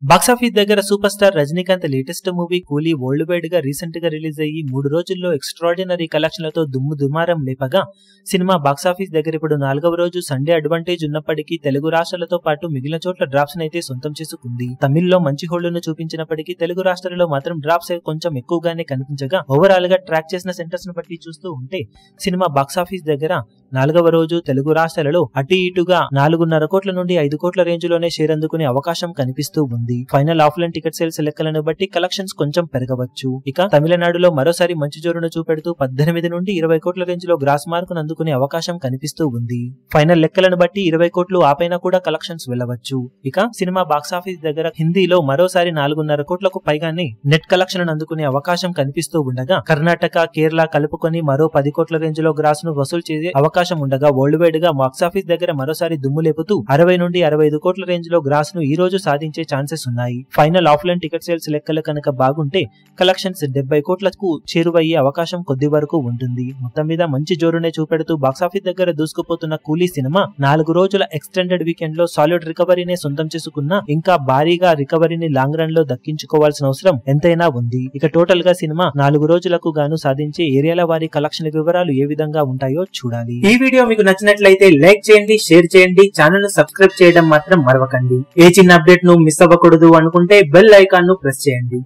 Box office దగ్గర super star Rajinikanth latest movie కూలీ world wide గా రీసెంట్ గా రిలీజ్ అయ్యి 3 రోజుల్లో ఎక్స్ట్రాడినరీ కలెక్షన్లతో దుమారం లేపగా సినిమా బాక్సాఫీస్ దగ్గర ఇప్పుడు 4వ రోజు సండే అడ్వాంటేజ్ ఉన్నప్పటికీ తెలుగు రాష్ట్రాలతో పాటు మిగిలిన చోట్ల డ్రాప్స్ అయితే సొంతం చేసుకుంది. తమిళ్లో మంచి హోళ్లను చూపించినప్పటికీ తెలుగు రాష్ట్రాలలో మాత్రం డ్రాప్స్ కొంచెం ఎక్కువగానే కనిపించగా ఓవరాల్ గా ట్రాక్ చేసిన సెంటర్స్ ను బట్టి చూస్తూ ఉంటే సినిమా బాక్సాఫీస్ దగ్గర 4వ రోజు తెలుగు రాష్ట్రాలలో అటు ఇటుగా 4.5 కోట్ల నుండి 5 కోట్ల రేంజ్ లోనే షేర్ అందుకునే అవకాశం కనిపిస్తూ ఉంది. ఫైనల్ ఆఫ్లైన్ టికెట్ సేల్స్ లెక్కలను బట్టి కలెక్షన్స్ కొంచెం పెరగవచ్చు. ఇక తమిళనాడులో మరోసారి మంచి జోరును చూపెడుతూ 18 నుండి 20 కోట్ల రేంజ్ లో గ్రాస్ మార్కును అందుకునే అవకాశం కనిపిస్తూ ఉంది. ఫైనల్ లెక్కలను బట్టి 20 కోట్లు ఆపైన కూడా కలెక్షన్స్ వెళ్లవచ్చు. ఇక సినిమా బాక్సాఫీస్ దగ్గర హిందీలో మరోసారి 4.5 కోట్లకు పైగానే నెట్ కలెక్షన్ అందుకునే అవకాశం కనిపిస్తూ ఉండగా కర్ణాటక, కేరళ కలుపుకొని మరో 10 కోట్ల రేంజ్ లో గ్రాస్ ను వసూలు చేసే అవకాశం ఉండగా వరల్డ్ వైడ్ గా బాక్సాఫీస్ దగ్గర మరోసారి దుమ్ము లేపుతూ 60 నుండి 65 కోట్ల రేంజ్ లో గ్రాస్ ను ఈ రోజు సాధించే ఛాన్సెస్ ఉన్నాయి. ఫైనల్ ఆఫ్లైన్ టికెట్ సేల్స్ లెక్కలు కనుక బాగుంటే కలెక్షన్స్ 70 కోట్లకు చేరువయ్యే అవకాశం కొద్ది వరకు ఉంటుంది. మొత్తం మీద మంచి జోరునే చూపెడుతూ బాక్సాఫీస్ దగ్గర దూసుకుపోతున్న కూలీ సినిమా 4 రోజుల ఎక్స్టెండెడ్ వీకెండ్ లో సాలిడ్ రికవరీనే సొంతం చేసుకున్నా ఇంకా భారీగా రికవరీని లాంగ్ రన్ లో దక్కించుకోవాల్సిన అవసరం ఎంతైనా ఉంది. ఇక టోటల్ గా సినిమా 4 రోజులకు గాను సాధించే ఏరియాల వారి కలెక్షన్ వివరాలు ఏ విధంగా ఉంటాయో చూడాలి. ఈ వీడియో మీకు నచ్చినట్లయితే లైక్ చేయండి, షేర్ చేయండి, ఛానల్ ను సబ్స్క్రైబ్ చేయడం మాత్రం మరవకండి. ఏ చిన్న అప్డేట్ ను మిస్ అవ్వకూడదు అనుకుంటే బెల్ ఐకాన్ ను ప్రెస్ చేయండి.